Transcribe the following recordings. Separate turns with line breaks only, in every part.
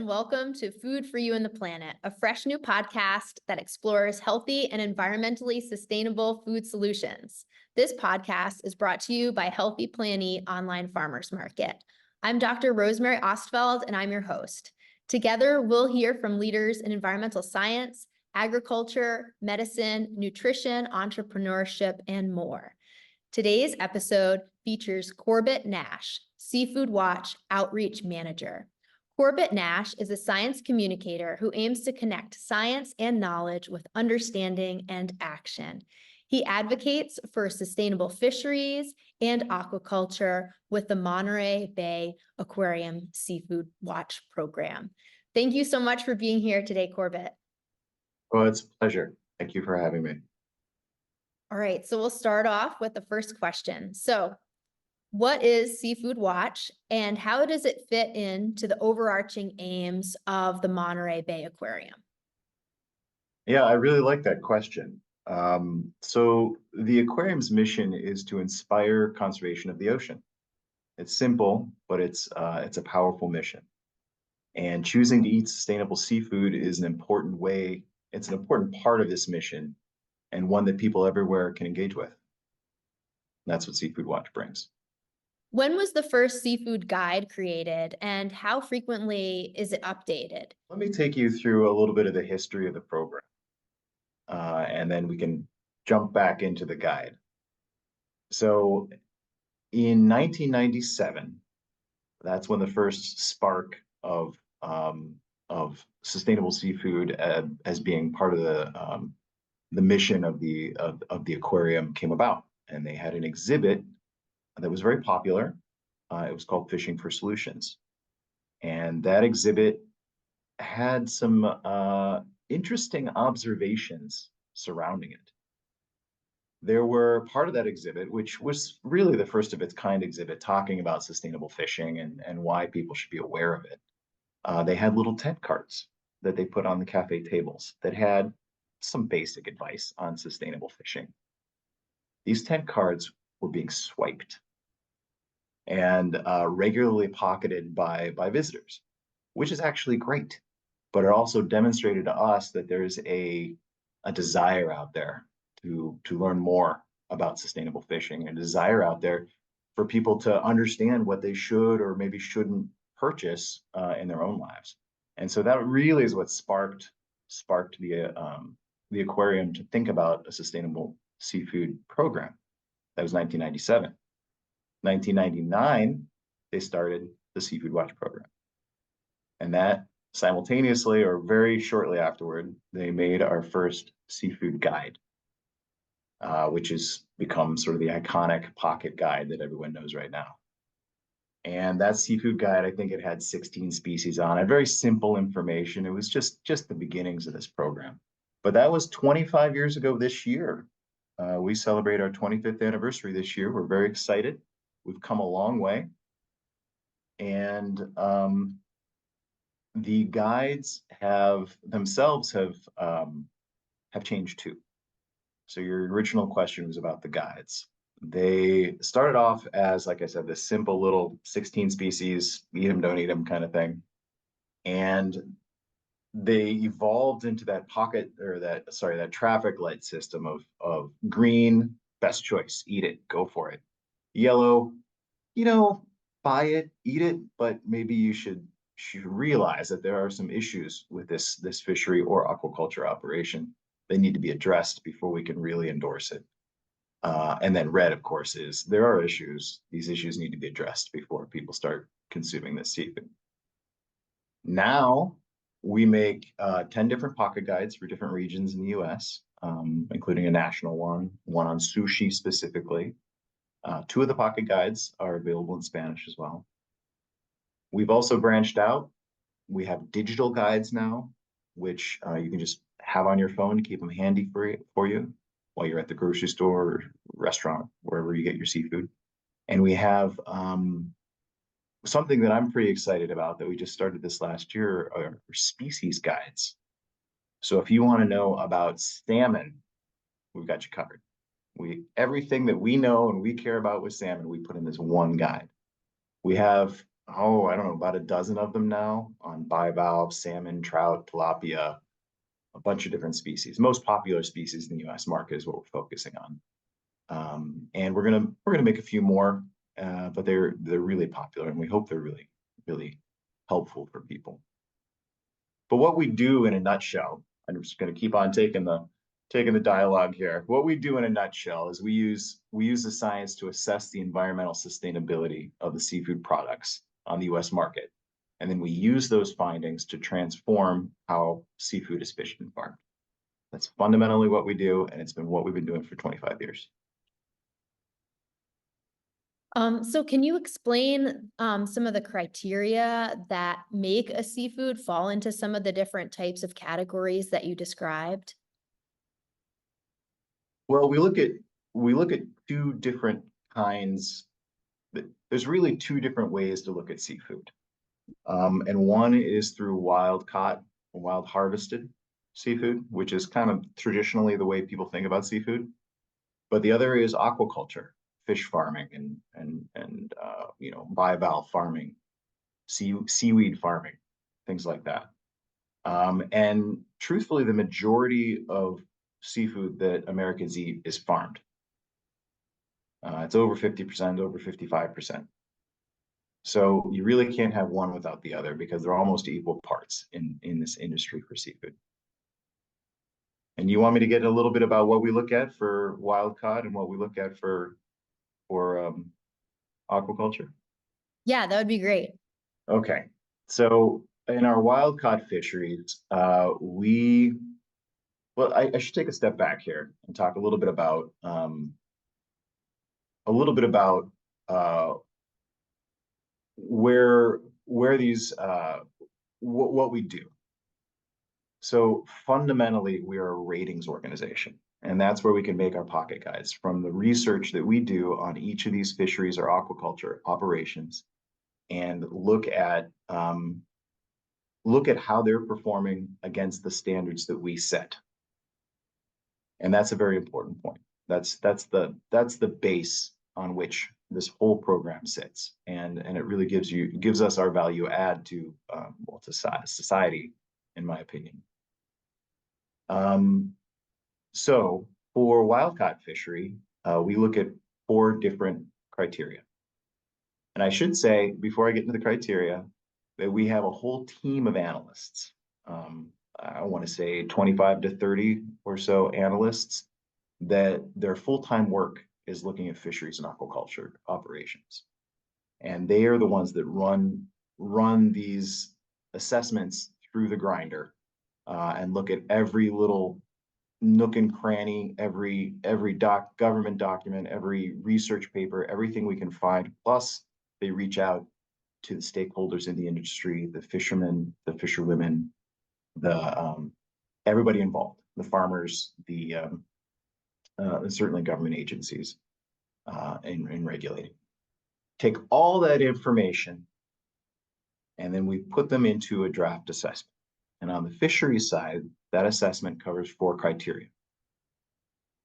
Welcome to Food for You and the Planet, a fresh new podcast that explores healthy and environmentally sustainable food solutions. This podcast is brought to you by Healthy Planny Online Farmers Market. I'm Dr. Rosemary Ostfeld, and I'm your host. Together, we'll hear from leaders in environmental science, agriculture, medicine, nutrition, entrepreneurship, and more. Today's episode features Corbett Nash, Seafood Watch Outreach Manager. Corbett Nash is a science communicator who aims to connect science and knowledge with understanding and action. He advocates for sustainable fisheries and aquaculture with the Monterey Bay Aquarium Seafood Watch program. Thank you so much for being here today, Corbett.
Oh, it's a pleasure. Thank you for having me.
All right, so we'll start off with the first question. So, what is Seafood Watch and how does it fit into the overarching aims of the Monterey Bay Aquarium?
Yeah, I really like that question. So the aquarium's mission is to inspire conservation of the ocean. It's simple, but it's a powerful mission. And choosing to eat sustainable seafood is an important way. It's an important part of this mission, and one that people everywhere can engage with. And that's what Seafood Watch brings.
When was the first seafood guide created and how frequently is it updated?
Let me take you through a little bit of the history of the program, and then we can jump back into the guide. So in 1997, that's when the first spark of sustainable seafood as being part of the mission of the aquarium came about, and they had an exhibit that was very popular. It was called Fishing for Solutions, and that exhibit had some interesting observations surrounding it. There were part of that exhibit, which was really the first of its kind exhibit, talking about sustainable fishing and why people should be aware of it. They had little tent cards that they put on the cafe tables that had some basic advice on sustainable fishing. These tent cards were being swiped and regularly pocketed by visitors, which is actually great. But it also demonstrated to us that there's a desire out there to learn more about sustainable fishing, and a desire out there for people to understand what they should or maybe shouldn't purchase in their own lives. And so that really is what sparked the aquarium to think about a sustainable seafood program. That was 1997. 1999, they started the Seafood Watch program. And that simultaneously, or very shortly afterward, they made our first seafood guide, which has become sort of the iconic pocket guide that everyone knows right now. And that seafood guide, I think it had 16 species on it, very simple information. It was just the beginnings of this program. But that was 25 years ago this year. We celebrate our 25th anniversary this year. We're very excited. We've come a long way. And the guides have changed too. So your original question was about the guides. They started off as, like I said, this simple little 16 species, eat them, don't eat them kind of thing. And they evolved into that that traffic light system of green, best choice, eat it, go for it. Yellow, buy it, eat it, but maybe you should realize that there are some issues with this fishery or aquaculture operation. They need to be addressed before we can really endorse it. And then red, of course, is there are issues. These issues need to be addressed before people start consuming this seafood. Now we make 10 different pocket guides for different regions in the US, including a national one on sushi specifically. 2 of the pocket guides are available in Spanish as well. We've also branched out. We have digital guides now, which you can just have on your phone to keep them handy for you while you're at the grocery store or restaurant, wherever you get your seafood. And we have something that I'm pretty excited about that we just started this last year are species guides. So if you want to know about salmon, we've got you covered. Everything that we know and we care about with salmon, we put in this one guide. We have oh, I don't know, about a dozen of them now on bivalve, salmon, trout, tilapia, a bunch of different species. Most popular species in the U.S. market is what we're focusing on. And we're gonna make a few more, but they're really popular, and we hope they're really helpful for people. But what we do in a nutshell, I'm just going to keep on taking the dialogue here. What we do in a nutshell is we use the science to assess the environmental sustainability of the seafood products on the U.S. market, and then we use those findings to transform how seafood is fished and farmed. That's fundamentally what we do, and it's been what we've been doing for 25 years.
So can you explain some of the criteria that make a seafood fall into some of the different types of categories that you described?
Well, we look at two different kinds. There's really two different ways to look at seafood. And one is through wild caught, wild harvested seafood, which is kind of traditionally the way people think about seafood. But the other is aquaculture, fish farming and bivalve farming, seaweed farming, things like that. And truthfully, the majority of seafood that Americans eat is farmed. It's over 50%, over 55%. So you really can't have one without the other because they're almost equal parts in this industry for seafood. And you want me to get a little bit about what we look at for wild caught and what we look at for aquaculture?
Yeah, that would be great.
Okay. So in our wild caught fisheries, I should take a step back here and talk a little bit about uh, where these what we do. So fundamentally, we are a ratings organization, and that's where we can make our pocket guides from the research that we do on each of these fisheries or aquaculture operations, and look at how they're performing against the standards that we set. And that's a very important point. That's the base on which this whole program sits, and it really gives us our value add to society, in my opinion. So for wild caught fishery, we look at 4 different criteria. And I should say, before I get into the criteria, that we have a whole team of analysts. I want to say 25 to 30 or so analysts that their full-time work is looking at fisheries and aquaculture operations. And they are the ones that run these assessments through the grinder and look at every little nook and cranny, every government document, every research paper, everything we can find. Plus, they reach out to the stakeholders in the industry, the fishermen, the fisherwomen, everybody involved, the farmers, certainly government agencies in regulating. Take all that information, and then we put them into a draft assessment. And on the fisheries side, that assessment covers 4 criteria.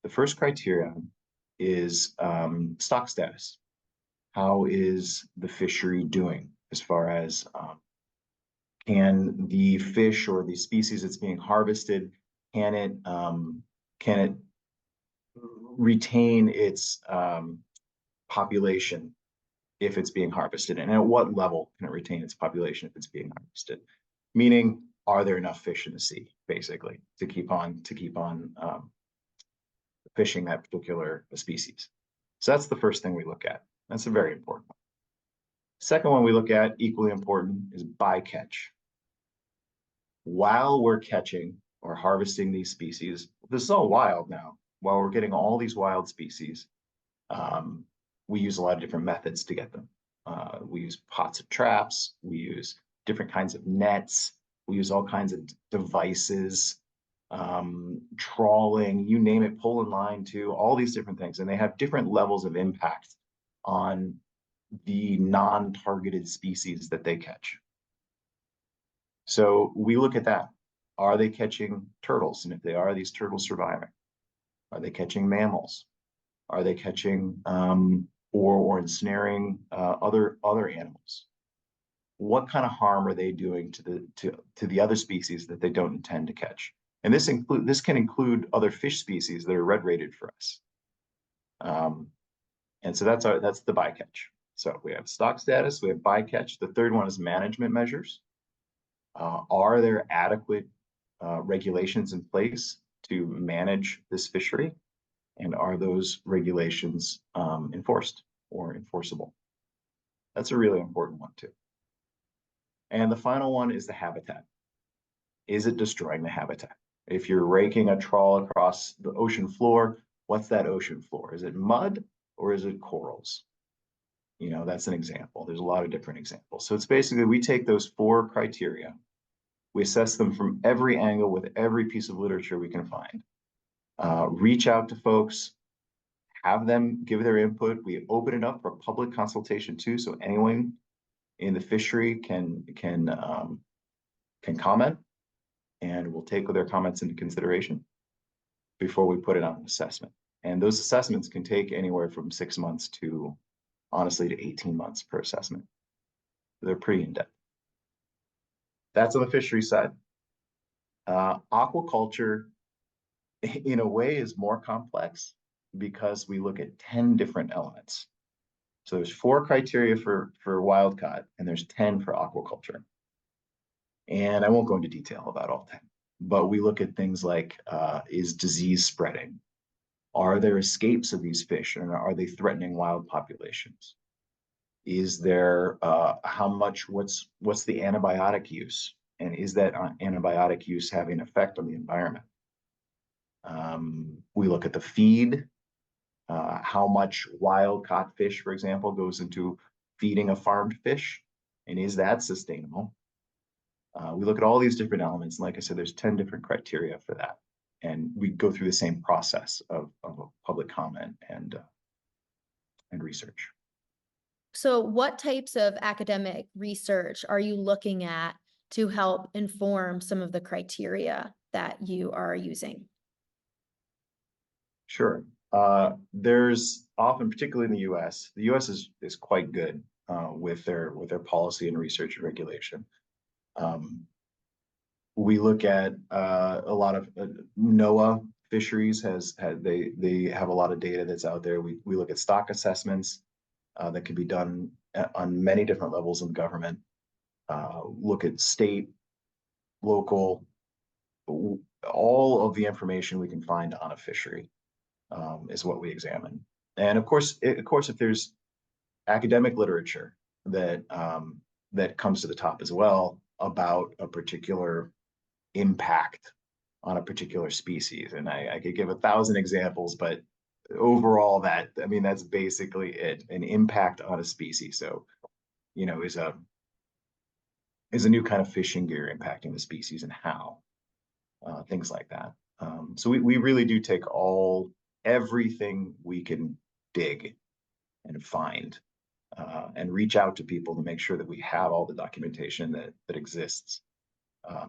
The first criteria is stock status. How is the fishery doing as far as can the fish or the species that's being harvested, can it retain its population if it's being harvested, and at what level can it retain its population if it's being harvested? Meaning, are there enough fish in the sea, basically, to keep on fishing that particular species? So that's the first thing we look at. That's a very important one. Second one we look at, equally important, is bycatch. While we're catching or harvesting these species, this is all wild now. While we're getting all these wild species, we use a lot of different methods to get them. We use pots of traps, we use different kinds of nets, we use all kinds of devices, trawling, you name it, pulling line too, all these different things. And they have different levels of impact on the non-targeted species that they catch. So we look at that. Are they catching turtles? And if they are, these turtles surviving? Are they catching mammals? Are they catching or ensnaring other animals? what kind of harm are they doing to the other species that they don't intend to catch? And this can include other fish species that are red rated for us. And so that's the bycatch. So we have stock status, we have bycatch. The third one is management measures. Are there adequate regulations in place to manage this fishery? And are those regulations enforced or enforceable? That's a really important one too. And the final one is the habitat. Is it destroying the habitat? If you're raking a trawl across the ocean floor, what's that ocean floor? Is it mud or is it corals? You know, that's an example. There's a lot of different examples. So it's basically, we take those 4 criteria, we assess them from every angle with every piece of literature we can find. Reach out to folks, have them give their input. We open it up for public consultation too, so anyone in the fishery can comment, and we'll take their comments into consideration before we put it on an assessment. And those assessments can take anywhere from 6 months to, honestly, to 18 months per assessment. They're pretty in-depth. That's on the fishery side. Aquaculture, in a way, is more complex because we look at 10 different elements. So there's 4 criteria for wild caught, and there's 10 for aquaculture. And I won't go into detail about all 10, but we look at things like, is disease spreading? Are there escapes of these fish, and are they threatening wild populations? Is there what's the antibiotic use, and is that antibiotic use having an effect on the environment? We look at the feed, how much wild caught fish, for example, goes into feeding a farmed fish, and is that sustainable? We look at all these different elements, and like I said, there's 10 different criteria for that, and we go through the same process of public comment and research.
So what types of academic research are you looking at to help inform some of the criteria that you are using?
Sure. There's often, particularly in the US is quite good with their policy and research and regulation. We look at a lot of NOAA fisheries they have a lot of data that's out there. We look at stock assessments that can be done on many different levels of government. Look at state, local, all of the information we can find on a fishery is what we examine. And of course, if there's academic literature that that comes to the top as well about a particular impact on a particular species, and I could give 1,000 examples, but overall, that's basically it, an impact on a species. So, you know, is a new kind of fishing gear impacting the species, and how, things like that. So we really do take everything we can dig and find, and reach out to people to make sure that we have all the documentation that exists.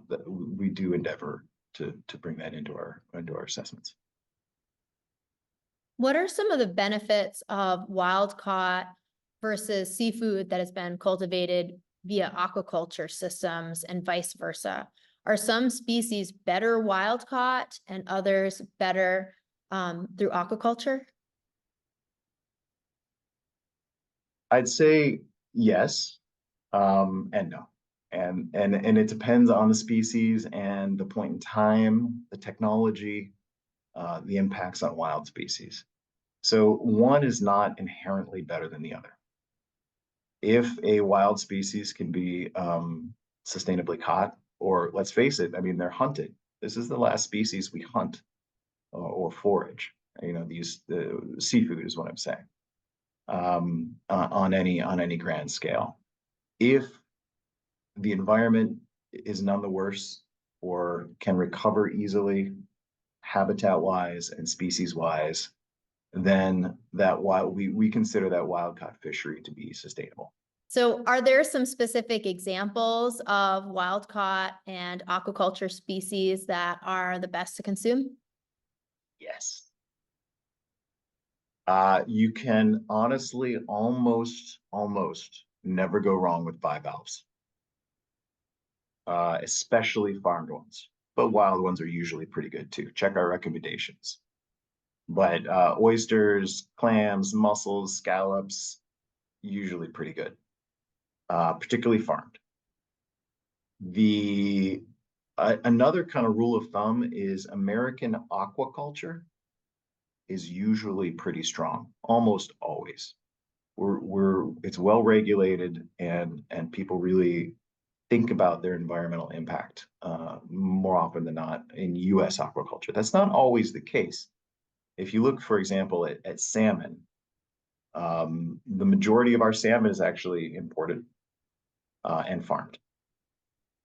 That we do endeavor to bring that into our assessments.
What are some of the benefits of wild caught versus seafood that has been cultivated via aquaculture systems and vice versa? Are some species better wild caught and others better through aquaculture?
I'd say yes, and no. And it depends on the species and the point in time, the technology, the impacts on wild species. So one is not inherently better than the other. If a wild species can be sustainably caught, or let's face it, they're hunted. This is the last species we hunt or forage. You know, the seafood is what I'm saying, on any grand scale. If the environment is none the worse, or can recover easily, habitat-wise and species-wise, then we consider that wild caught fishery to be sustainable.
So are there some specific examples of wild caught and aquaculture species that are the best to consume?
Yes. You can honestly almost never go wrong with bivalves. especially farmed ones. But wild ones are usually pretty good too. Check our recommendations. But oysters, clams, mussels, scallops, usually pretty good, particularly farmed. Another kind of rule of thumb is American aquaculture is usually pretty strong, almost always. It's well regulated, and people really think about their environmental impact more often than not in U.S. aquaculture. That's not always the case. If you look, for example, at salmon, the majority of our salmon is actually imported and farmed,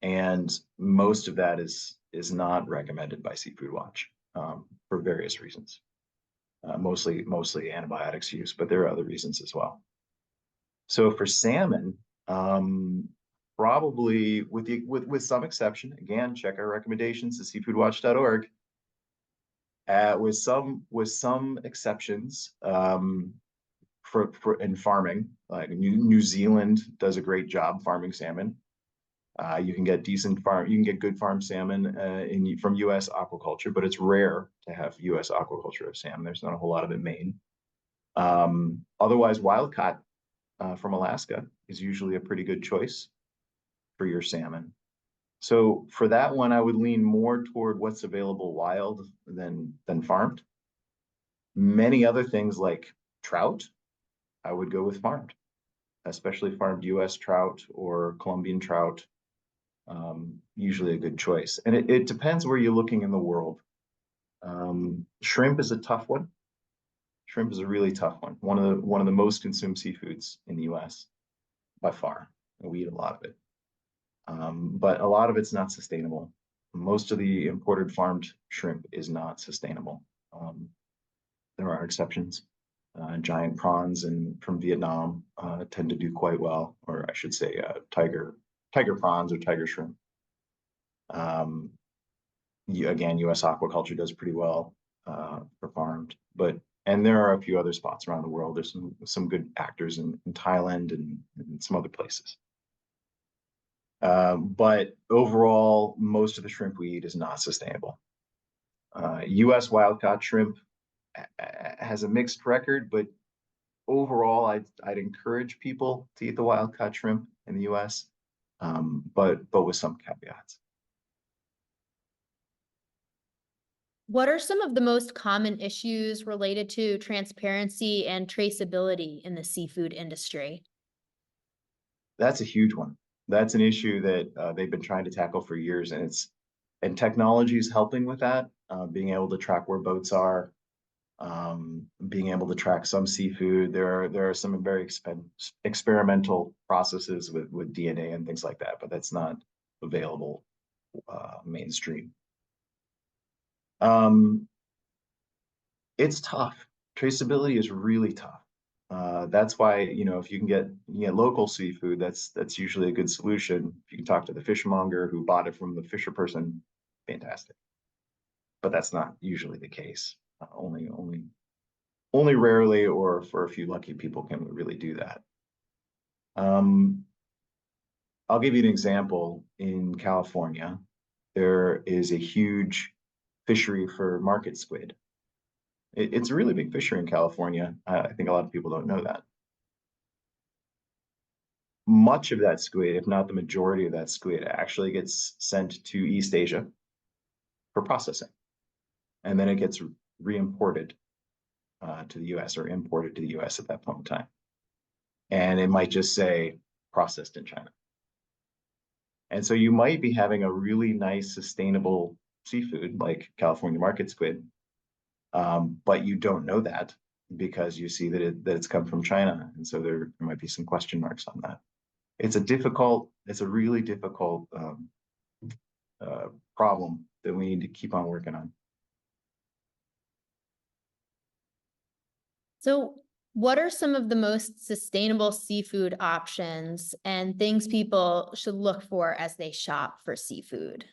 and most of that is not recommended by Seafood Watch for various reasons. Mostly antibiotics use, but there are other reasons as well. So for salmon, probably with some exception, again, check our recommendations at seafoodwatch.org. With some exceptions, for in farming, like New Zealand does a great job farming salmon. You can get good farm salmon from U.S. aquaculture, but it's rare to have U.S. aquaculture of salmon. There's not a whole lot of it made. Otherwise, wild caught from Alaska is usually a pretty good choice for your salmon. So for that one, I would lean more toward what's available wild than farmed. Many other things like trout, I would go with farmed, especially farmed U.S. trout or Colombian trout. Usually a good choice. And it depends where you're looking in the world. Shrimp is a tough one. Shrimp is a really tough one. One of the most consumed seafoods in the U.S. by far. And we eat a lot of it. But a lot of it's not sustainable. Most of the imported farmed shrimp is not sustainable. There are exceptions. Giant prawns from Vietnam tend to do quite well, or I should say tiger prawns or tiger shrimp. Again, U.S. aquaculture does pretty well for farmed, and there are a few other spots around the world. There's some good actors in Thailand and some other places. But overall, most of the shrimp we eat is not sustainable. U.S. wild-caught shrimp has a mixed record, but overall, I'd encourage people to eat the wild-caught shrimp in the U.S., but with some caveats.
What are some of the most common issues related to transparency and traceability in the seafood industry?
That's a huge one. That's an issue that they've been trying to tackle for years, and technology is helping with that. Being able to track where boats are, being able to track some seafood. There are some very experimental processes with DNA and things like that, but that's not available mainstream. It's tough. Traceability is really tough. That's why, if you can get local seafood, that's usually a good solution. If you can talk to the fishmonger who bought it from the fisher person, fantastic. But that's not usually the case. Only rarely, or for a few lucky people, can we really do that. I'll give you an example. In California, there is a huge fishery for market squid. It's a really big fishery in California. I think a lot of people don't know that. Much of that squid, if not the majority of that squid, actually gets sent to East Asia for processing. And then it gets re-imported to the US, or imported to the US at that point in time. And it might just say processed in China. And so you might be having a really nice, sustainable seafood like California market squid, but you don't know that because you see that it's come from China. And so there might be some question marks on that. It's a really difficult problem that we need to keep on working on.
So, what are some of the most sustainable seafood options and things people should look for as they shop for seafood?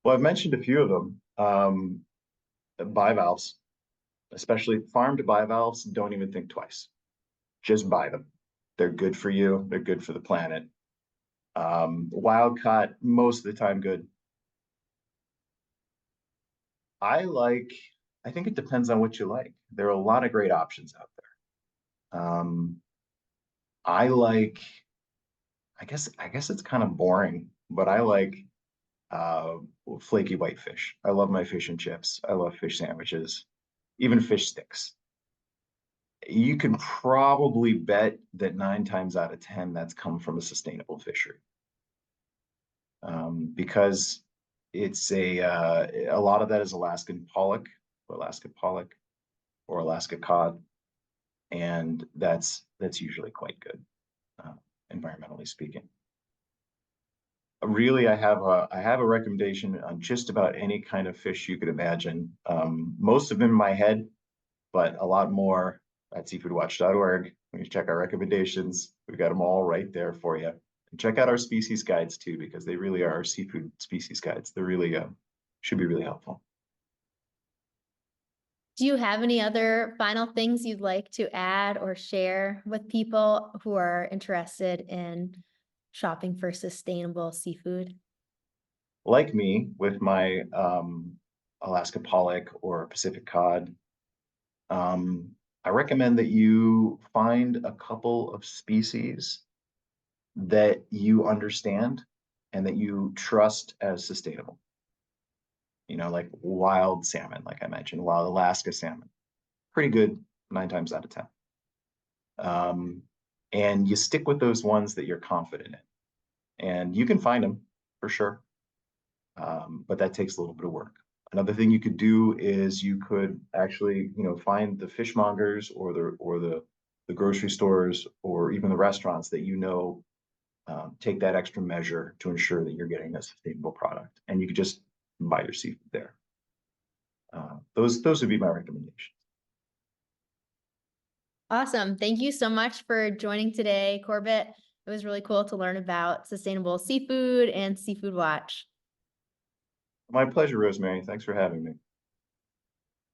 Well, I've mentioned a few of them. Bivalves, especially farmed bivalves, don't even think twice. Just buy them. They're good for you. They're good for the planet. Wild caught, most of the time good. I think it depends on what you like. There are a lot of great options out there. I like, I guess it's kind of boring, but I like uh, flaky white fish. I love my fish and chips. I love fish sandwiches, even fish sticks. You can probably bet that 9 times out of 10 that's come from a sustainable fishery, because it's a lot of that is Alaskan pollock, or Alaska pollock, or Alaska cod, and that's usually quite good, uh, environmentally speaking. Really, I have a recommendation on just about any kind of fish you could imagine. Most of them in my head, but a lot more at seafoodwatch.org. When you check our recommendations, we've got them all right there for you. And check out our species guides too, because they really are our seafood species guides. They're really should be really helpful.
Do you have any other final things you'd like to add or share with people who are interested in shopping for sustainable seafood?
Like me, with my Alaska pollock or Pacific cod, I recommend that you find a couple of species that you understand and that you trust as sustainable. You know, like wild salmon, like I mentioned, wild Alaska salmon, pretty good 9 times out of 10. And you stick with those ones that you're confident in, and you can find them for sure. But that takes a little bit of work. Another thing you could do is you could actually, find the fishmongers or the grocery stores or even the restaurants that take that extra measure to ensure that you're getting a sustainable product, and you could just buy your seafood there. Those would be my recommendations.
Awesome. Thank you so much for joining today, Corbett. It was really cool to learn about sustainable seafood and Seafood Watch.
My pleasure, Rosemary. Thanks for having me.